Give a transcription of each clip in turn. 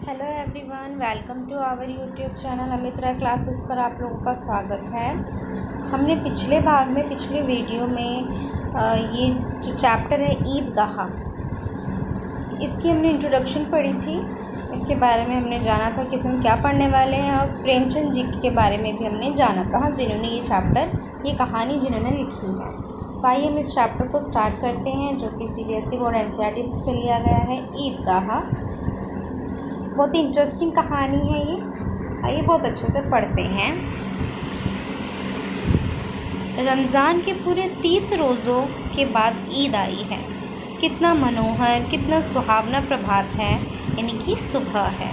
Hello everyone, welcome to our YouTube channel Amitra classes पर आप लोगों का स्वागत है। हमने पिछले भाग में पिछले वीडियो में ये जो चैप्टर है ईदगाह, इसकी हमने इंट्रोडक्शन पढ़ी थी। इसके बारे में हमने जाना था कि इसमें क्या पढ़ने वाले हैं, और प्रेमचंद जी के बारे में भी हमने जाना था, जिन्होंने ये चैप्टर, ये कहानी जिन्होंने लिखी है। तो आइए हम इस चैप्टर को स्टार्ट करते हैं, जो कि CBSE बोर्ड NCERT बुक से लिया गया है। ईदगाह बहुत ही इंटरेस्टिंग कहानी है ये। आइए बहुत अच्छे से पढ़ते हैं। रमज़ान के पूरे 30 रोज़ों के बाद ईद आई है। कितना मनोहर, कितना सुहावना प्रभात है, यानी कि सुबह है।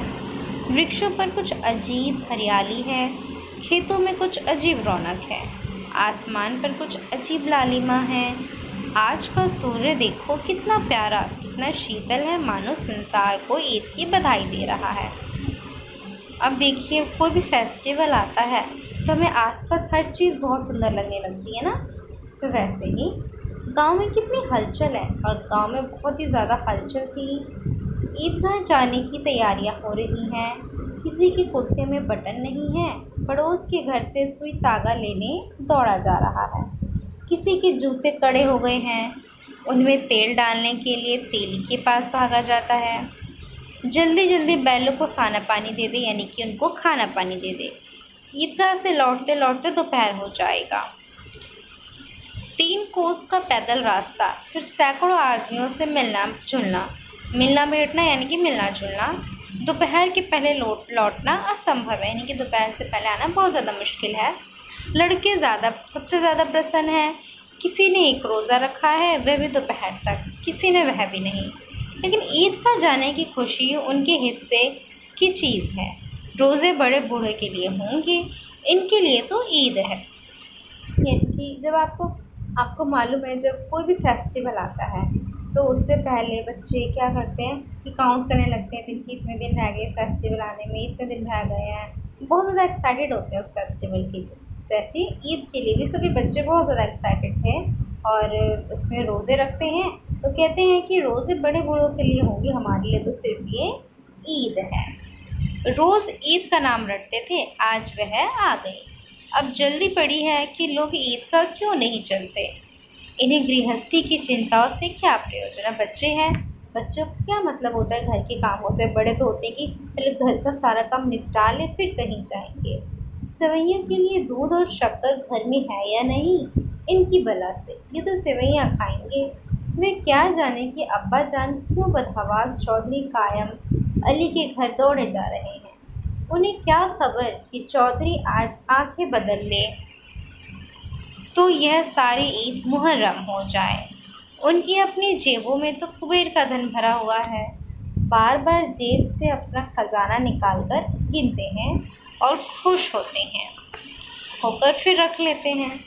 वृक्षों पर कुछ अजीब हरियाली है, खेतों में कुछ अजीब रौनक है, आसमान पर कुछ अजीब लालिमा है। आज का सूर्य देखो कितना प्यारा, कितना शीतल है, मानो संसार को ईद की बधाई दे रहा है। अब देखिए, कोई भी फेस्टिवल आता है तो हमें आसपास हर चीज़ बहुत सुंदर लगने लगती है ना। तो वैसे ही गांव में कितनी हलचल है, और गांव में बहुत ही ज़्यादा हलचल थी। ईदगाह जाने की तैयारियां हो रही हैं। किसी के कुर्ते में बटन नहीं है, पड़ोस के घर से सुई धागा लेने दौड़ा जा रहा है। किसी के जूते कड़े हो गए हैं, उनमें तेल डालने के लिए तेल के पास भागा जाता है। जल्दी जल्दी बैलों को साना पानी दे दे, यानी कि उनको खाना पानी दे दे। ईदगाह से लौटते लौटते दोपहर हो जाएगा। 3 कोस का पैदल रास्ता, फिर सैकड़ों आदमियों से मिलना जुलना, मिलना बैठना यानी कि मिलना जुलना। दोपहर के पहले लौटना असंभव है, यानी कि दोपहर से पहले आना बहुत ज़्यादा मुश्किल है। लड़के सबसे ज़्यादा प्रसन्न हैं। किसी ने एक रोज़ा रखा है, वह भी दोपहर तक, किसी ने वह भी नहीं। लेकिन ईदगाह जाने की खुशी उनके हिस्से की चीज़ है। रोज़े बड़े बूढ़े के लिए होंगे, इनके लिए तो ईद है। यानी कि जब आपको मालूम है, जब कोई भी फेस्टिवल आता है तो उससे पहले बच्चे क्या करते हैं कि काउंट करने लगते हैं, दिन की इतने दिन रह गए फेस्टिवल आने में, इतने दिन रह गए हैं। बहुत ज़्यादा एक्साइटेड होते हैं उस फेस्टिवल के लिए। वैसे ईद के लिए भी सभी बच्चे बहुत ज़्यादा एक्साइटेड थे, और उसमें रोज़े रखते हैं। तो कहते हैं कि रोज़े बड़े बूढ़ों के लिए होंगे, हमारे लिए तो सिर्फ ये ईद है। रोज़ ईद का नाम रटते थे, आज वह आ गई। अब जल्दी पड़ी है कि लोग ईद का क्यों नहीं चलते। इन्हें गृहस्थी की चिंताओं से क्या प्रयोजन। बच्चे हैं, बच्चों को क्या मतलब होता है घर के कामों से। बड़े तो होते हैं कि पहले घर का सारा काम निपटा ले, फिर कहीं जाएंगे। सेवैयों के लिए दूध और शक्कर घर में है या नहीं, इनकी बला से ये तो सेवैयाँ खाएंगे। वे क्या जाने कि अब्बा जान क्यों बदहवास चौधरी कायम अली के घर दौड़े जा रहे हैं। उन्हें क्या खबर कि चौधरी आज आंखें बदल ले तो यह सारी ईद मुहर्रम हो जाए। उनकी अपनी जेबों में तो कुबेर का धन भरा हुआ है। बार बार जेब से अपना खजाना निकालकर गिनते हैं और खुश होकर फिर रख लेते हैं।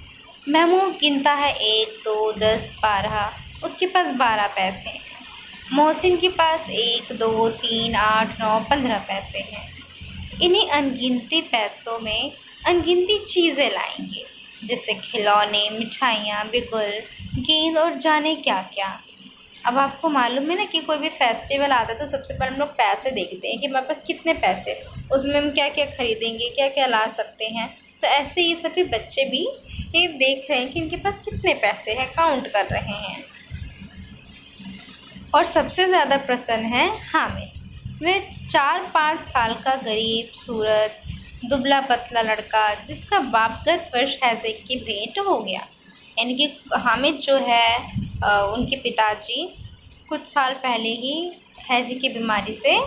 महमूद गिनता है 1 2 10 12, उसके पास 12 पैसे हैं। मोहसिन के पास 1 2 3 8 9 15 पैसे हैं। इन्हीं अनगिनती पैसों में अनगिनती चीज़ें लाएंगे, जैसे खिलौने, मिठाइयाँ, बिगुल, गेंद और जाने क्या क्या। अब आपको मालूम है ना कि कोई भी फेस्टिवल आता है तो सबसे पहले हम लोग पैसे देखते हैं कि हमारे पास कितने पैसे, उसमें हम क्या क्या खरीदेंगे, क्या क्या ला सकते हैं। तो ऐसे ये सभी बच्चे भी ये देख रहे हैं कि इनके पास कितने पैसे हैं, काउंट कर रहे हैं। और सबसे ज़्यादा प्रसन्न है हामिद। वह 4-5 साल का गरीब सूरत दुबला पतला लड़का, जिसका बाप गत वर्ष हैजे की भेंट हो गया। यानी कि हामिद जो है, उनके पिताजी कुछ साल पहले ही हैजे की बीमारी से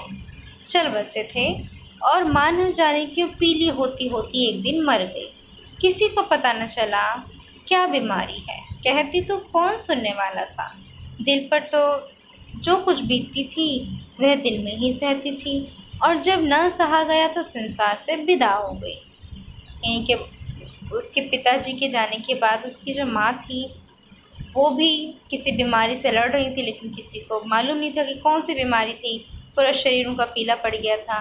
चल बसे थे, और मां न जाने क्यों पीली होती होती एक दिन मर गई। किसी को पता न चला क्या बीमारी है, कहती तो कौन सुनने वाला था। दिल पर तो जो कुछ बीतती थी वह दिल में ही सहती थी, और जब न सहा गया तो संसार से विदा हो गई। यानी कि उसके पिताजी के जाने के बाद उसकी जो माँ थी वो भी किसी बीमारी से लड़ रही थी, लेकिन किसी को मालूम नहीं था कि कौन सी बीमारी थी। पूरा शरीर उनका पीला पड़ गया था।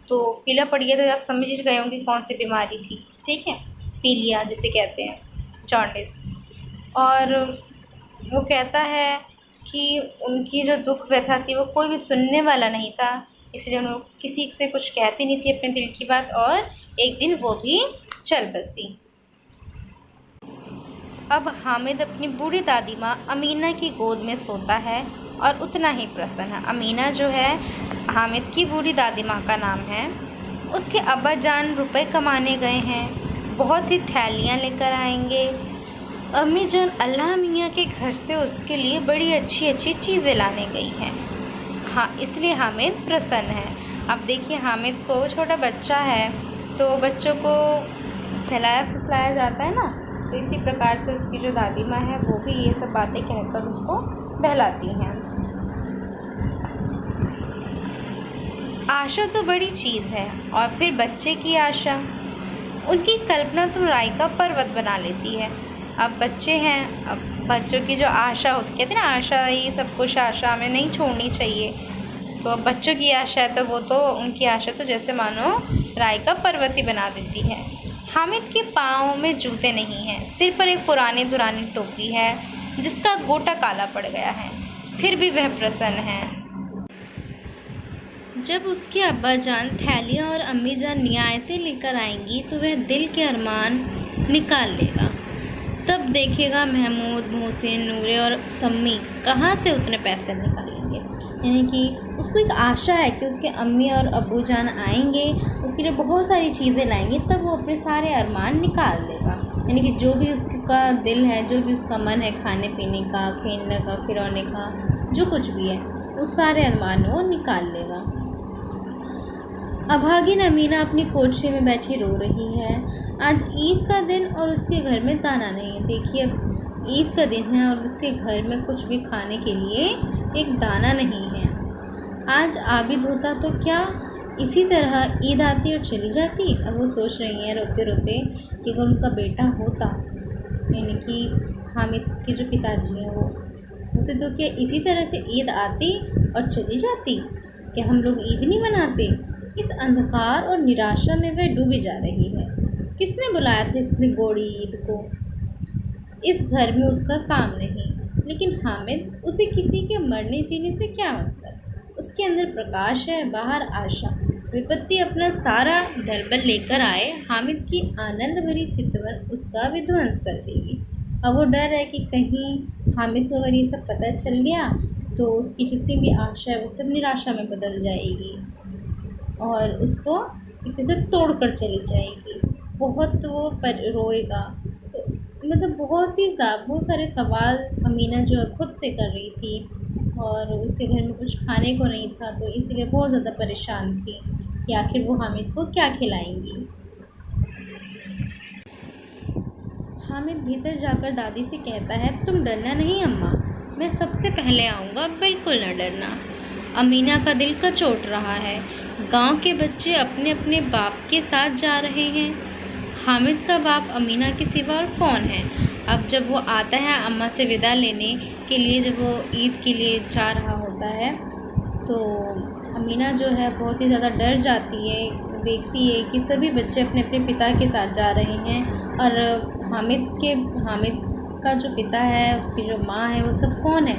तो पीला पड़ गया था, आप समझ ही गए होंगे कौन सी बीमारी थी, ठीक है, पीलिया जिसे कहते हैं, जॉन्डिस। और वो कहता है कि उनकी जो दुख व्यथा थी वो कोई भी सुनने वाला नहीं था। इसलिए उन लोग किसी से कुछ कहती नहीं थी अपने दिल की बात, और एक दिन वो भी चल बसी। अब हामिद अपनी बूढ़ी दादी माँ अमीना की गोद में सोता है और उतना ही प्रसन्न है। अमीना जो है हामिद की बूढ़ी दादी माँ का नाम है। उसके अब्बा जान रुपए कमाने गए हैं, बहुत ही थैलियाँ लेकर आएंगे। अम्मी जान अल्लाह मियाँ के घर से उसके लिए बड़ी अच्छी अच्छी चीज़ें लाने गई हैं। हाँ, इसलिए हामिद प्रसन्न है। अब देखिए, हामिद को छोटा बच्चा है तो बच्चों को खिलाया फुसलाया जाता है ना, तो इसी प्रकार से उसकी जो दादी माँ है वो भी ये सब बातें कहकर उसको बहलाती हैं। आशा तो बड़ी चीज़ है, और फिर बच्चे की आशा, उनकी कल्पना तो राय का पर्वत बना लेती है। अब बच्चे हैं, अब बच्चों की जो आशा होती, कहते हैं ना आशा ही सब कुछ, आशा हमें नहीं छोड़नी चाहिए। तो अब बच्चों की आशा है तो वो तो उनकी आशा तो जैसे मानो राय का पर्वत ही बना देती है। हामिद के पाँव में जूते नहीं हैं, सिर पर एक पुरानी दुरानी टोपी है जिसका गोटा काला पड़ गया है, फिर भी वह प्रसन्न है। जब उसके अब्बा जान थैलियाँ और अम्मी जान नियामतें लेकर आएंगी तो वह दिल के अरमान निकाल लेगा। तब देखेगा महमूद, मोहसिन, नूरे और सम्मी कहाँ से उतने पैसे निकालेंगे। यानी कि उसको एक आशा है कि उसके अम्मी और अब्बू जान आएंगे, उसके लिए बहुत सारी चीज़ें लाएंगे, तब वो अपने सारे अरमान निकाल देगा। यानी कि जो भी उसका दिल है, जो भी उसका मन है, खाने पीने का, खेलने का, खिलौने का, जो कुछ भी है, उस सारे अरमान वो निकाल लेगा। अभागिन अमीना अपनी कोठरी में बैठी रो रही है। आज ईद का दिन और उसके घर में दाना नहीं है। देखिए, अब ईद का दिन है और उसके घर में कुछ भी खाने के लिए एक दाना नहीं है। आज आबिद होता तो क्या इसी तरह ईद आती और चली जाती। अब वो सोच रही हैं रोते रोते कि अगर उनका बेटा होता, यानी कि हामिद के जो पिताजी हैं वो होते, तो क्या इसी तरह से ईद आती और चली जाती? क्या हम लोग ईद नहीं मनाते? इस अंधकार और निराशा में वह डूबी जा रही है। किसने बुलाया था इस गोड़ी ईद को? इस घर में उसका काम नहीं, लेकिन हामिद, उसे किसी के मरने जीने से क्या मतलब? उसके अंदर प्रकाश है, बाहर आशा। विपत्ति अपना सारा दलबल लेकर आए, हामिद की आनंद भरी चितवन उसका विध्वंस कर देगी। अब वो डर है कि कहीं हामिद को अगर ये सब पता चल गया तो उसकी जितनी भी आशा है वो सब निराशा में बदल जाएगी और उसको एक तरह से तोड़ कर चली जाएगी। बहुत वो पर रोएगा। तो मतलब बहुत सारे सवाल अमीना जो है खुद से कर रही थी, और उसके घर में कुछ खाने को नहीं था, तो इसलिए बहुत ज़्यादा परेशान थी कि आखिर वो हामिद को क्या खिलाएंगी। हामिद भीतर जाकर दादी से कहता है, तुम डरना नहीं अम्मा, मैं सबसे पहले आऊँगा, बिल्कुल न डरना। अमीना का दिल कचोट रहा है। गांव के बच्चे अपने अपने बाप के साथ जा रहे हैं। हामिद का बाप अमीना के सिवा और कौन है? अब जब वो आता है अम्मा से विदा लेने के लिए, जब वो ईद के लिए जा रहा होता है, तो अमीना जो है बहुत ही ज़्यादा डर जाती है। देखती है कि सभी बच्चे अपने अपने पिता के साथ जा रहे हैं, और हामिद का जो पिता है, उसकी जो माँ है, वो सब कौन है?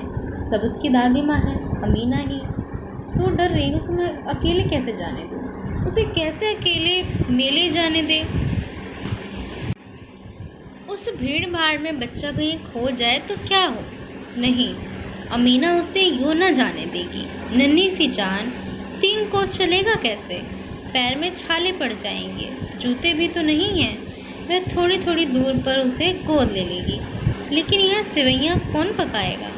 सब उसकी दादी माँ है, अमीना ही। तो डर रही है, उसमें अकेले कैसे जाने दूँ, उसे कैसे अकेले मेले जाने दे। उस भीड़ भाड़ में बच्चा कहीं खो जाए तो क्या हो? नहीं, अमीना उसे यूँ न जाने देगी। नन्ही सी जान, 3 कोस चलेगा कैसे? पैर में छाले पड़ जाएंगे, जूते भी तो नहीं हैं। वह थोड़ी थोड़ी दूर पर उसे गोद ले लेगी, लेकिन यहाँ सेवइयाँ कौन पकाएगा?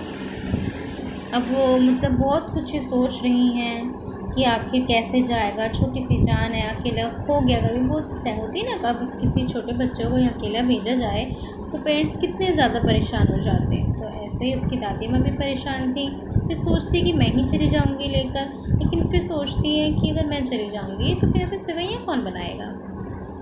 अब वो मतलब बहुत कुछ सोच रही हैं कि आखिर कैसे जाएगा। छोटी सी जान है, अकेला खो गया। कभी बहुत होती है ना, कभी किसी छोटे बच्चों को अकेला भेजा जाए तो पेरेंट्स कितने ज़्यादा परेशान हो जाते हैं। तो ऐसे ही उसकी दादी माँ भी परेशान थी। फिर सोचती कि मैं ही चली जाऊँगी लेकर, लेकिन फिर सोचती है कि अगर मैं चली जाऊँगी तो फिर यहाँ सेवइयाँ कौन बनाएगा।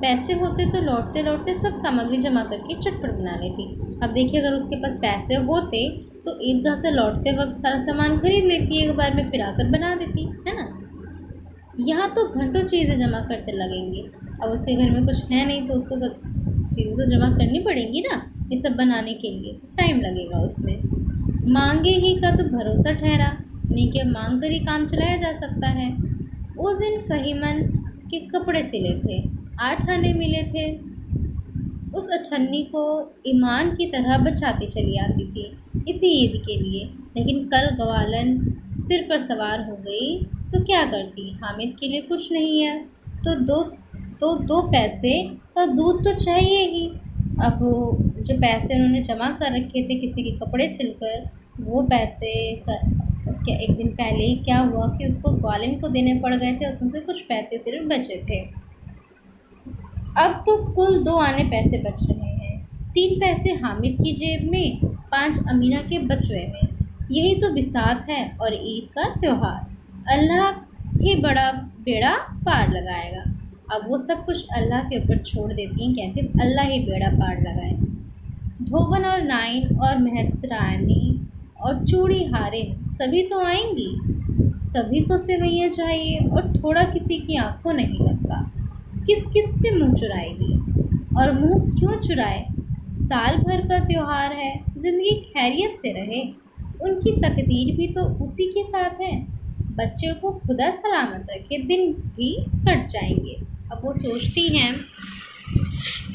पैसे होते तो लौटते लौटते सब सामग्री जमा करके चटपट बना लेती। अब देखिए, अगर उसके पास पैसे होते तो ईदगाह से लौटते वक्त सारा सामान खरीद लेती, एक बार में फिर आकर बना देती, है ना। यहाँ तो घंटों चीज़ें जमा करते लगेंगे। अब उसके घर में कुछ है नहीं तो उसको चीज़ें तो जमा करनी पड़ेंगी ना, ये सब बनाने के लिए टाइम लगेगा उसमें। मांगे ही का तो भरोसा ठहरा, नहीं कि मांग कर ही काम चलाया जा सकता है। उस दिन फ़हीमन के कपड़े सिले थे, 8 आने मिले थे। उस अठन्नी को ईमान की तरह बचाती चली आती थी इसी ईद के लिए, लेकिन कल गवालन सिर पर सवार हो गई तो क्या करती? हामिद के लिए कुछ नहीं है तो दो पैसे का दूध तो चाहिए ही। अब जो पैसे उन्होंने जमा कर रखे थे किसी के कपड़े सिलकर, वो पैसे क्या एक दिन पहले ही क्या हुआ कि उसको ग्वालिन को देने पड़ गए थे, उसमें से कुछ पैसे सिर्फ बचे थे। अब तो कुल 2 आने पैसे बच रहे हैं, 3 पैसे हामिद की जेब में, 5 अमीना के बचवे में। यही तो बिसात है और ईद का त्योहार। अल्लाह ही बड़ा बेड़ा पार लगाएगा। अब वो सब कुछ अल्लाह के ऊपर छोड़ देती हैं, कहती अल्लाह ही बेड़ा पार लगाए। धोबन और नाइन और मेहतरानी और चूड़ी हारिन सभी तो आएंगी, सभी को सेवैयाँ चाहिए और थोड़ा किसी की आंखों नहीं लगता। किस किस से मुंह चुराएगी? और मुंह क्यों चुराए? साल भर का त्योहार है, ज़िंदगी खैरियत से रहे। उनकी तकदीर भी तो उसी के साथ है। बच्चे को खुदा सलामत रखे, दिन भी कट जाएंगे। अब वो सोचती हैं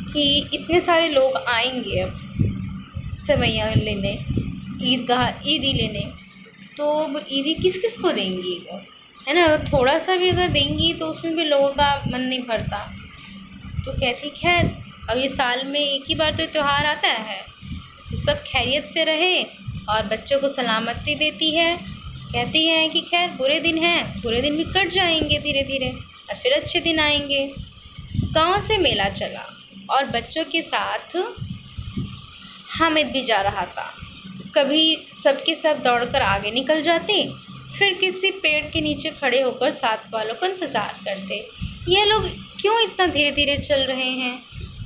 कि इतने सारे लोग आएंगे अब सेवैयाँ लेने, ईदी लेने, तो अब ईदी किस किस को देंगी वो, है ना? थोड़ा सा भी अगर देंगी तो उसमें भी लोगों का मन नहीं भरता। तो कहती खैर अब ये साल में एक ही बार तो त्यौहार आता है, तो सब खैरियत से रहे और बच्चों को सलामती देती है। कहती हैं कि खैर बुरे दिन हैं, बुरे दिन भी कट जाएंगे धीरे धीरे और फिर अच्छे दिन आएंगे। गांव से मेला चला और बच्चों के साथ हामिद भी जा रहा था। कभी सबके सब दौड़कर आगे निकल जाते, फिर किसी पेड़ के नीचे खड़े होकर साथ वालों को इंतज़ार करते। ये लोग क्यों इतना धीरे धीरे चल रहे हैं?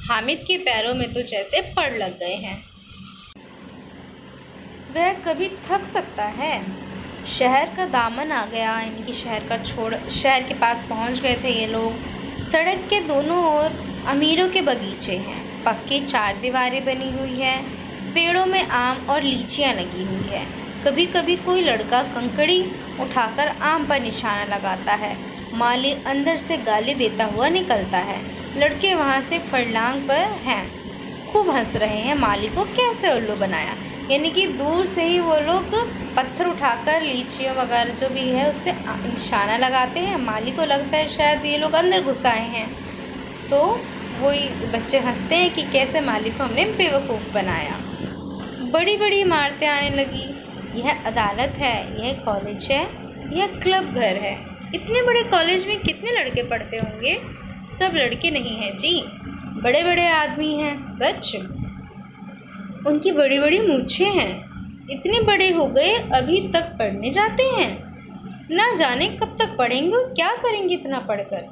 हामिद के पैरों में तो जैसे पड़ लग गए हैं। वह कभी थक सकता है? शहर का दामन आ गया, इनकी शहर के पास पहुंच गए थे ये लोग। सड़क के दोनों ओर अमीरों के बगीचे हैं, पक्की 4 दीवारें बनी हुई है, पेड़ों में आम और लीचियां लगी हुई है। कभी कभी कोई लड़का कंकड़ी उठाकर आम पर निशाना लगाता है। माली अंदर से गाली देता हुआ निकलता है। लड़के वहाँ से फरलांग पर हैं, खूब हंस रहे हैं माली को कैसे उल्लू बनाया। यानी कि दूर से ही वो लोग पत्थर उठाकर लीचियों वगैरह जो भी है उस पर निशाना लगाते हैं। माली को लगता है शायद ये लोग अंदर घुस आए हैं, तो वही बच्चे हंसते हैं कि कैसे माली को हमने बेवकूफ़ बनाया। बड़ी बड़ी इमारतें आने लगी। यह अदालत है, यह कॉलेज है, यह क्लब घर है। इतने बड़े कॉलेज में कितने लड़के पढ़ते होंगे? सब लड़के नहीं हैं जी, बड़े बड़े आदमी हैं। सच, उनकी बड़ी बड़ी मूछें हैं। इतने बड़े हो गए अभी तक पढ़ने जाते हैं। ना जाने कब तक पढ़ेंगे और क्या करेंगे इतना पढ़कर।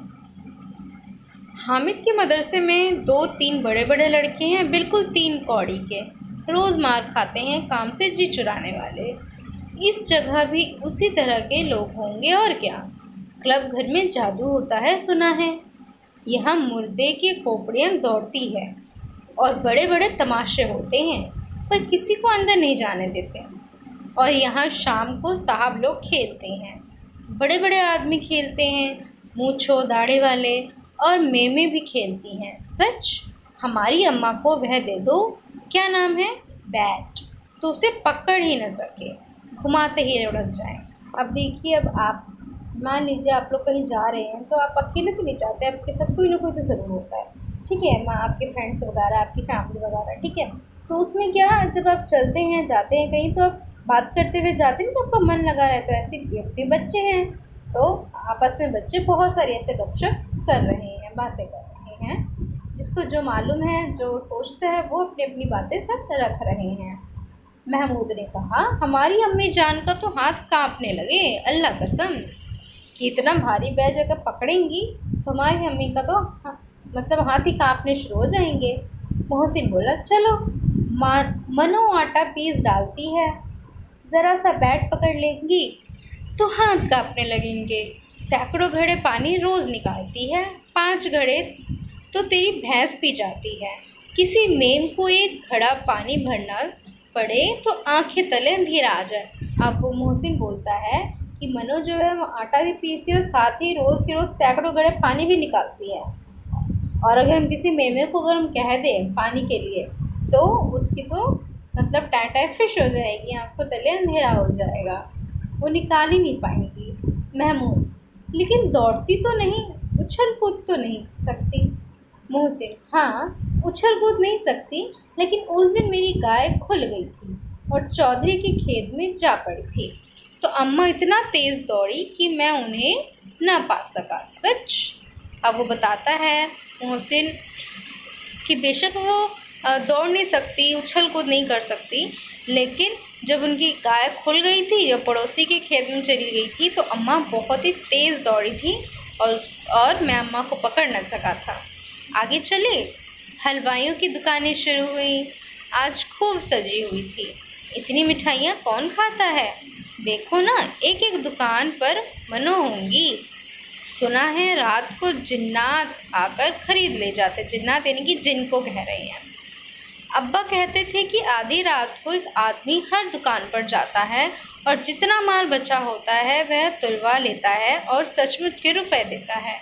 हामिद के मदरसे में 2-3 बड़े बड़े लड़के हैं, बिल्कुल 3 कौड़ी के, रोज़ मार खाते हैं काम से जी चुराने वाले। इस जगह भी उसी तरह के लोग होंगे और क्या। क्लब घर में जादू होता है सुना है। यहाँ मुर्दे की खोपड़ियाँ दौड़ती है और बड़े बड़े तमाशे होते हैं, पर किसी को अंदर नहीं जाने देते। और यहाँ शाम को साहब लोग खेलते हैं, बड़े बड़े आदमी खेलते हैं, मूंछों दाढ़ी वाले, और मेमे भी खेलती हैं। सच, हमारी अम्मा को वह दे दो, क्या नाम है, बैट, तो उसे पकड़ ही न सके, घुमाते ही लुढ़क जाए। अब देखिए, अब आप मान लीजिए आप लोग कहीं जा रहे हैं तो आप अकेले तो नहीं जाते, आपके साथ कोई ना कोई तो ज़रूर होता है, ठीक है, माँ, आपके फ्रेंड्स वगैरह, आपकी फैमिली वगैरह, ठीक है। तो उसमें क्या, जब आप चलते हैं जाते हैं कहीं तो आप बात करते हुए जाते हैं तो आपका मन लगा रहता है। ऐसे व्यक्ति बच्चे हैं तो आपस में बच्चे बहुत सारी ऐसे गपशप कर रहे हैं, बातें कर रहे हैं, जिसको जो मालूम है, जो सोचता है, वो अपनी अपनी बातें सब रख रहे हैं। महमूद ने कहा, हमारी अम्मी जान का तो हाथ कांपने लगे, अल्लाह कसम, कि इतना भारी बैग अगर पकड़ेंगी तो हमारी अम्मी का तो मतलब हाथ ही कांपने शुरू हो जाएंगे। मोहसिन बोला, चलो। मनो आटा पीस डालती है, ज़रा सा बैट पकड़ लेंगी तो हाथ कांपने लगेंगे। सैकड़ों घड़े पानी रोज़ निकालती है, 5 घड़े तो तेरी भैंस पी जाती है। किसी मेम को एक घड़ा पानी भरना पड़े तो आंखें तले अंधेरा आ जाए। अब वो मोहसिन बोलता है कि मनु जो है वो आटा भी पीसती है और साथ ही रोज़ के रोज़ सैकड़ों गड़े पानी भी निकालती है। और अगर हम किसी मेमे को अगर हम कह दें पानी के लिए तो उसकी तो मतलब टाटा फिश हो जाएगी, आँखों तले अंधेरा हो जाएगा, वो निकाल ही नहीं पाएंगी। महमूद: लेकिन दौड़ती तो नहीं, उछल कूद तो नहीं सकती। मोहसिन: हाँ, उछल कूद नहीं सकती, लेकिन उस दिन मेरी गाय खुल गई थी और चौधरी के खेत में जा पड़ी थी, तो अम्मा इतना तेज़ दौड़ी कि मैं उन्हें ना पा सका। सच? अब वो बताता है मोहसिन कि बेशक वो दौड़ नहीं सकती, उछल कूद नहीं कर सकती, लेकिन जब उनकी गाय खुल गई थी, जब पड़ोसी के खेत में चली गई थी, तो अम्मा बहुत ही तेज़ दौड़ी थी और मैं अम्मा को पकड़ न सका था। आगे चले। हलवाइयों की दुकानें शुरू हुई। आज खूब सजी हुई थी। इतनी मिठाइयाँ कौन खाता है? देखो ना, एक एक दुकान पर मनो होंगी। सुना है रात को जिन्नात आकर खरीद ले जाते। जिन्नात यानी कि जिन को कह रहे हैं। अब्बा कहते थे कि आधी रात को एक आदमी हर दुकान पर जाता है और जितना माल बचा होता है वह तुलवा लेता है और सचमुच के रुपए देता है।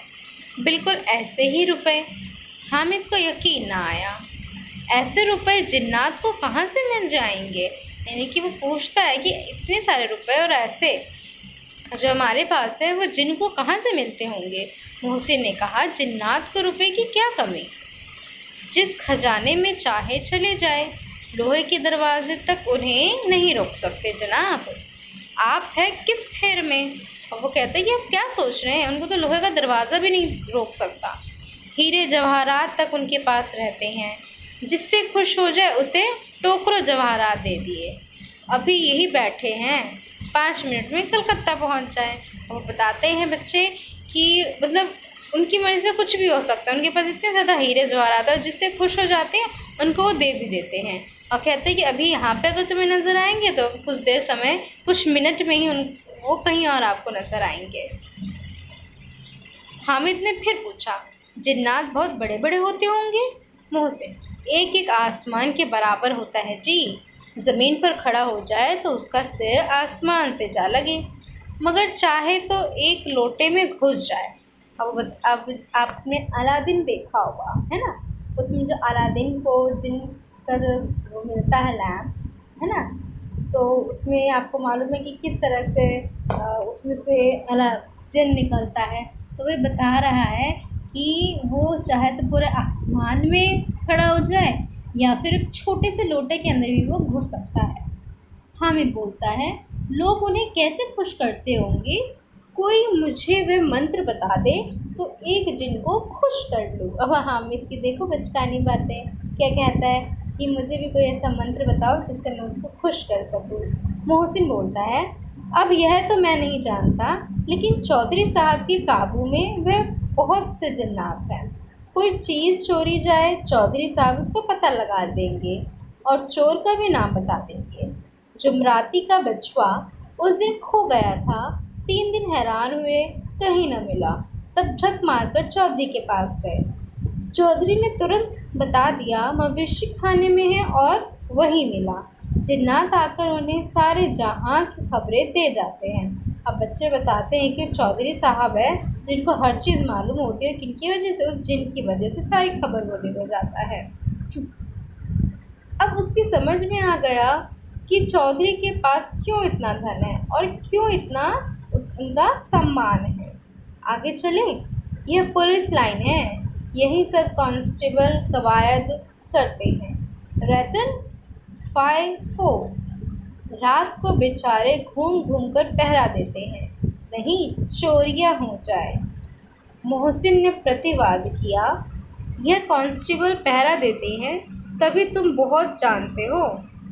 बिल्कुल ऐसे ही रुपए। हामिद को यकीन ना आया। ऐसे रुपए जिन्नात को कहाँ से मिल जाएंगे? यानी कि वो पूछता है कि इतने सारे रुपए और ऐसे जो हमारे पास है वो जिन को कहाँ से मिलते होंगे? मोहसिन ने कहा, जिन्नात को रुपए की क्या कमी, जिस खजाने में चाहे चले जाए, लोहे के दरवाजे तक उन्हें नहीं रोक सकते। जनाब, आप है किस फेर में? और वो कहते हैं कि आप क्या सोच रहे हैं, उनको तो लोहे का दरवाज़ा भी नहीं रोक सकता। हीरे जवाहरात तक उनके पास रहते हैं, जिससे खुश हो जाए उसे टोकरों जवाहरात दे दिए। अभी यही बैठे हैं, 5 मिनट में कलकत्ता पहुंच जाए। वो बताते हैं बच्चे कि मतलब उनकी मर्ज़ी से कुछ भी हो सकता है, उनके पास इतने ज़्यादा हीरे जवाहरात है, जिससे खुश हो जाते हैं उनको वो दे भी देते हैं। और कहते हैं कि अभी यहाँ पे अगर तुम्हें नज़र आएंगे तो कुछ देर समय, कुछ मिनट में ही वो कहीं और आपको नज़र आएंगे। हामिद ने फिर पूछा, जिन्नात बहुत बड़े बड़े होते होंगे? मोहसिन: एक एक आसमान के बराबर होता है जी। ज़मीन पर खड़ा हो जाए तो उसका सिर आसमान से जा लगे, मगर चाहे तो एक लोटे में घुस जाए। अब आपने अलादीन देखा होगा, है ना? उसमें जो अलादीन को जिनका जो वो मिलता है लैम्प, है ना, तो उसमें आपको मालूम है कि किस तरह से उसमें से जिन निकलता है। तो वह बता रहा है कि वो चाहे तो पूरे आसमान में खड़ा हो जाए या फिर एक छोटे से लोटे के अंदर भी वो घुस सकता है। हामिद बोलता है, लोग उन्हें कैसे खुश करते होंगे? कोई मुझे वे मंत्र बता दे तो एक जिन को खुश कर लूँ। अब हामिद की देखो बचकानी बातें, क्या कहता है कि मुझे भी कोई ऐसा मंत्र बताओ जिससे मैं उसको खुश कर सकूँ। मोहसिन बोलता है, अब यह तो मैं नहीं जानता, लेकिन चौधरी साहब के काबू में वह बहुत से जिन्नात हैं। कोई चीज़ चोरी जाए, चौधरी साहब उसको पता लगा देंगे और चोर का भी नाम बता देंगे। जुमराती का बछवा उस दिन खो गया था, 3 दिन हैरान हुए, कहीं न मिला, तब झक मारकर चौधरी के पास गए। चौधरी ने तुरंत बता दिया मवेशी खाने में है और वही मिला। जिन्नात आकर उन्हें सारे जहां की खबरें दे जाते हैं। अब बच्चे बताते हैं कि चौधरी साहब है जिनको हर चीज़ मालूम होती है, किनकी वजह से, उस जिन की वजह से सारी खबर वो दे जाता है। अब उसकी समझ में आ गया कि चौधरी के पास क्यों इतना धन है और क्यों इतना उनका सम्मान है। आगे चलें। यह पुलिस लाइन है, यही सब कांस्टेबल कवायद करते हैं। रतन 5-4 रात को बेचारे घूम घूम कर पहरा देते हैं, नहीं चोरियां हो जाए। मोहसिन ने प्रतिवाद किया, यह कांस्टेबल पहरा देते हैं तभी तुम बहुत जानते हो।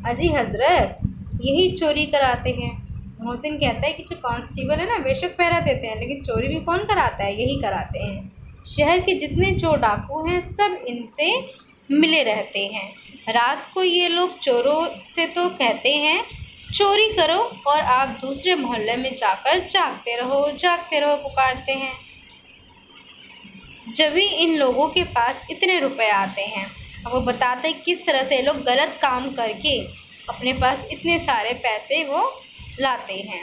अजी हजरत, यही चोरी कराते हैं। मोहसिन कहता है कि जो कांस्टेबल है ना, बेशक पहरा देते हैं, लेकिन चोरी भी कौन कराता है? यही कराते हैं। शहर के जितने चोर डाकू हैं सब इनसे मिले रहते हैं। रात को ये लोग चोरों से तो कहते हैं चोरी करो, और आप दूसरे मोहल्ले में जाकर जागते रहो पुकारते हैं। जब भी इन लोगों के पास इतने रुपए आते हैं। अब वो बताते हैं किस तरह से ये लोग गलत काम करके अपने पास इतने सारे पैसे वो लाते हैं।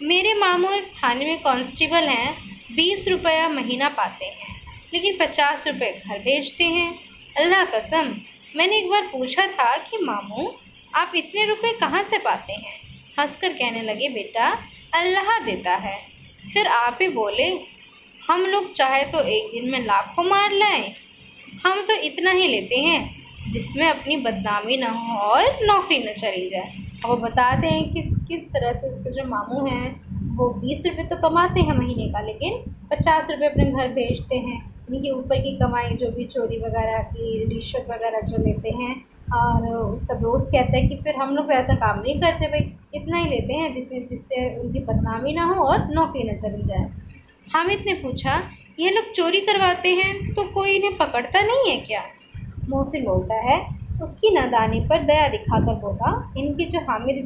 मेरे मामू एक थाने में कांस्टेबल हैं, 20 रुपया महीना पाते हैं, लेकिन 50 रुपये घर भेजते हैं। अल्लाह कसम, मैंने एक बार पूछा था कि मामू आप इतने रुपए कहाँ से पाते हैं? हंसकर कहने लगे, बेटा अल्लाह देता है। फिर आप ही बोले, हम लोग चाहे तो एक दिन में लाखों मार लाएं, हम तो इतना ही लेते हैं जिसमें अपनी बदनामी ना हो और नौकरी न चली जाए। वो बताते हैं कि किस तरह से उसके जो मामू हैं वो 20 रुपये तो कमाते हैं महीने का, लेकिन 50 रुपये अपने घर भेजते हैं। इनके ऊपर की कमाई जो भी चोरी वगैरह की, रिश्वत वगैरह जो लेते हैं। और उसका दोस्त कहता है कि फिर हम लोग ऐसा काम नहीं करते भाई, इतना ही लेते हैं जिससे उनकी बदनामी ना हो और नौकरी न चली जाए। हामिद ने पूछा, ये लोग चोरी करवाते हैं तो कोई इन्हें पकड़ता नहीं है क्या? मोहसिन बोलता है, उसकी नादानी पर दया दिखाकर बोला। इनकी जो हामिद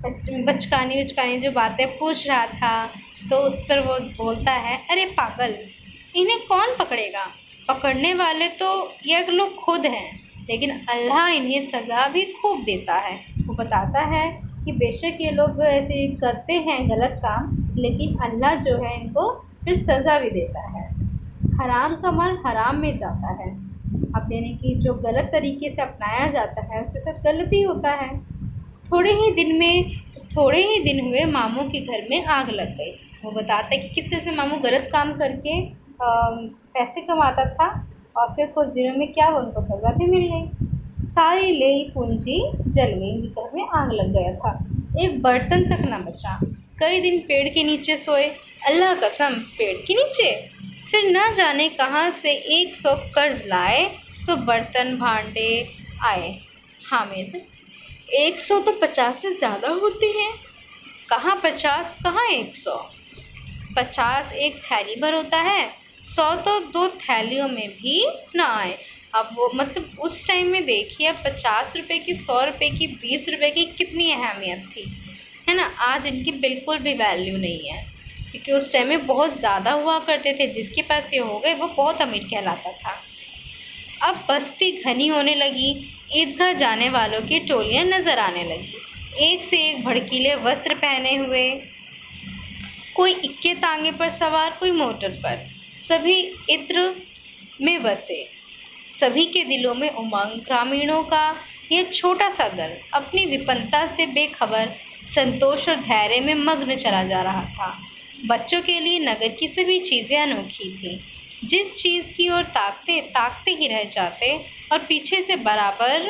इतने बचकानी जो बातें पूछ रहा था, तो उस पर वो बोलता है, अरे पागल, इन्हें कौन पकड़ेगा? पकड़ने वाले तो ये लोग खुद हैं, लेकिन अल्लाह इन्हें सज़ा भी खूब देता है। वो बताता है कि बेशक ये लोग ऐसे करते हैं गलत काम, लेकिन अल्लाह जो है इनको फिर सज़ा भी देता है। हराम का माल हराम में जाता है। अब यानी कि जो गलत तरीके से अपनाया जाता है उसके साथ गलती होता है। थोड़े ही दिन हुए मामू के घर में आग लग गई। वो बताता है कि किस तरह से मामू गलत काम करके पैसे कमाता था, और फिर कुछ दिनों में क्या उनको सज़ा भी मिल गई। सारी लेई पूंजी जल गई, इनके घर में आग लग गया था। एक बर्तन तक न बचा। कई दिन पेड़ के नीचे सोए। अल्लाह कसम, पेड़ के नीचे? फिर न जाने कहाँ से 100 कर्ज लाए तो बर्तन भांडे आए। हामिद, 100 तो 50 से ज़्यादा होते हैं। कहाँ 50, कहाँ 100? 50 एक थैली भर होता है, 100 तो 2 थैलियों में भी ना आए। अब वो मतलब उस टाइम में देखिए, 50 रुपये की, 100 रुपये की, 20 रुपये की कितनी अहमियत थी, है ना। आज इनकी बिल्कुल भी वैल्यू नहीं है, क्योंकि उस टाइम में बहुत ज़्यादा हुआ करते थे। जिसके पास ये हो गए वो बहुत अमीर कहलाता था। अब बस्ती घनी होने लगी। ईदगाह जाने वालों की टोलियाँ नज़र आने लगी, एक से एक भड़कीले वस्त्र पहने हुए, कोई इक्के तांगे पर सवार, कोई मोटर पर। सभी इत्र में बसे, सभी के दिलों में उमंग। ग्रामीणों का यह छोटा सा दल अपनी विपन्नता से बेखबर संतोष और धैर्य में मग्न चला जा रहा था। बच्चों के लिए नगर की सभी चीज़ें अनोखी थीं। जिस चीज़ की ओर ताकते ही रह जाते, और पीछे से बराबर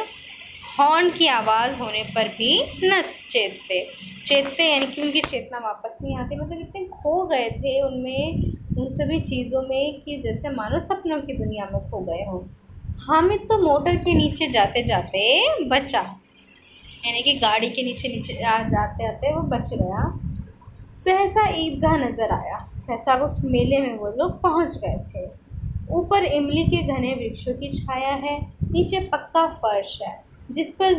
हॉर्न की आवाज़ होने पर भी न चेतते यानी कि उनकी चेतना वापस नहीं आती। मतलब इतने खो गए थे उनमें, उन सभी चीज़ों में, कि जैसे मानो सपनों की दुनिया में खो गए हों। हामिद तो मोटर के नीचे जाते जाते बचा, यानी कि गाड़ी के नीचे जाते जाते वो बच गया। सहसा ईदगाह नज़र आया। सहसा उस मेले में वो लोग पहुंच गए थे। ऊपर इमली के घने वृक्षों की छाया है, नीचे पक्का फर्श है जिस पर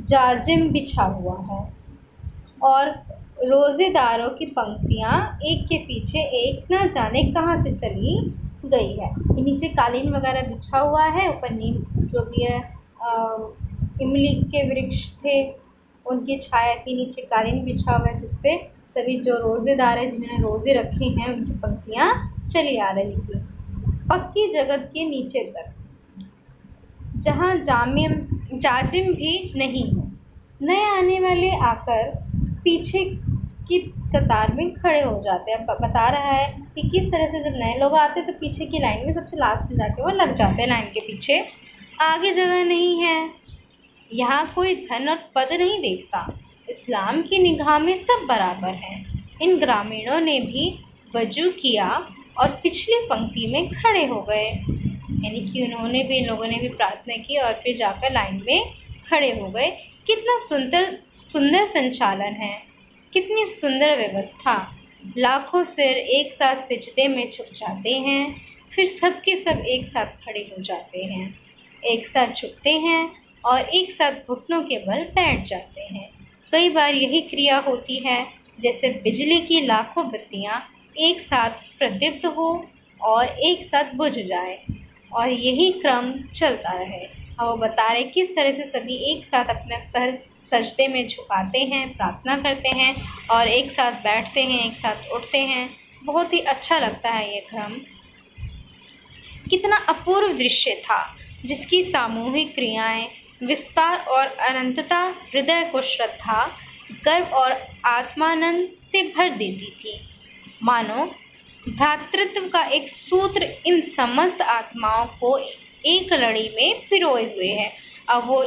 जाजिम बिछा हुआ है, और रोज़ेदारों की पंक्तियाँ एक के पीछे एक न जाने कहाँ से चली गई है। नीचे कालीन वगैरह बिछा हुआ है, ऊपर नीम जो भी है इमली के वृक्ष थे उनकी छाया थी, नीचे कालीन बिछा हुआ है जिस पे सभी जो रोज़ेदार हैं जिन्होंने रोज़े रखे हैं उनकी पंक्तियाँ चली आ रही थी। पक्की जगत के नीचे तक, जहाँ जाजिम भी नहीं है। नए आने वाले आकर पीछे की कतार में खड़े हो जाते हैं। बता रहा है कि किस तरह से जब नए लोग आते हैं तो पीछे की लाइन में सबसे लास्ट में जाके वो लग जाते हैं लाइन के पीछे। आगे जगह नहीं है। यहाँ कोई धन और पद नहीं देखता। इस्लाम की निगाह में सब बराबर हैं। इन ग्रामीणों ने भी वजू किया और पिछली पंक्ति में खड़े हो गए, यानी कि इन लोगों ने भी प्रार्थना की और फिर जाकर लाइन में खड़े हो गए। कितना सुंदर संचालन है, कितनी सुंदर व्यवस्था। लाखों सिर एक साथ सिजदे में झुक जाते हैं, फिर सब के सब एक साथ खड़े हो जाते हैं, एक साथ झुकते हैं और एक साथ घुटनों के बल बैठ जाते हैं। कई बार यही क्रिया होती है जैसे बिजली की लाखों बत्तियाँ एक साथ प्रदीप्त हो और एक साथ बुझ जाए, और यही क्रम चलता रहे। अब वो बता रहे किस तरह से सभी एक साथ अपना सर सजदे में झुकाते हैं, प्रार्थना करते हैं और एक साथ बैठते हैं, एक साथ उठते हैं। बहुत ही अच्छा लगता है ये क्रम। कितना अपूर्व दृश्य था, जिसकी सामूहिक क्रियाएं, विस्तार और अनंतता हृदय को श्रद्धा, गर्व और आत्मानंद से भर देती थी। मानो भ्रातृत्व का एक सूत्र इन समस्त आत्माओं को एक लड़ी में पिरोए हुए है। अब वो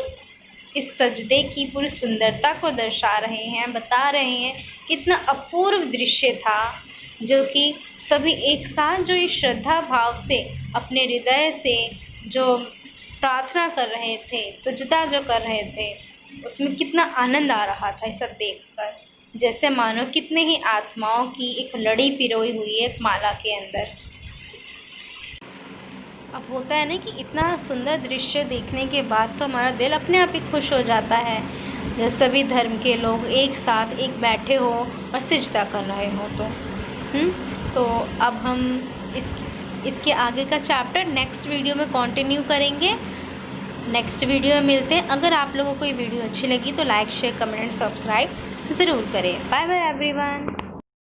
इस सजदे की पूरी सुंदरता को दर्शा रहे हैं, बता रहे हैं कितना अपूर्व दृश्य था, जो कि सभी एक साथ जो इस श्रद्धा भाव से अपने हृदय से जो प्रार्थना कर रहे थे, सजदा जो कर रहे थे, उसमें कितना आनंद आ रहा था ये सब देखकर। जैसे मानो कितने ही आत्माओं की एक लड़ी पिरोई हुई है एक माला के अंदर। अब होता है ना कि इतना सुंदर दृश्य देखने के बाद तो हमारा दिल अपने आप ही खुश हो जाता है, जब सभी धर्म के लोग एक साथ एक बैठे हो और सिजदा कर रहे हो। तो अब हम इसके आगे का चैप्टर नेक्स्ट वीडियो में कंटिन्यू करेंगे। नेक्स्ट वीडियो में मिलते हैं। अगर आप लोगों को ये वीडियो अच्छी लगी तो लाइक, शेयर, कमेंट, सब्सक्राइब ज़रूर करें। Bye bye everyone.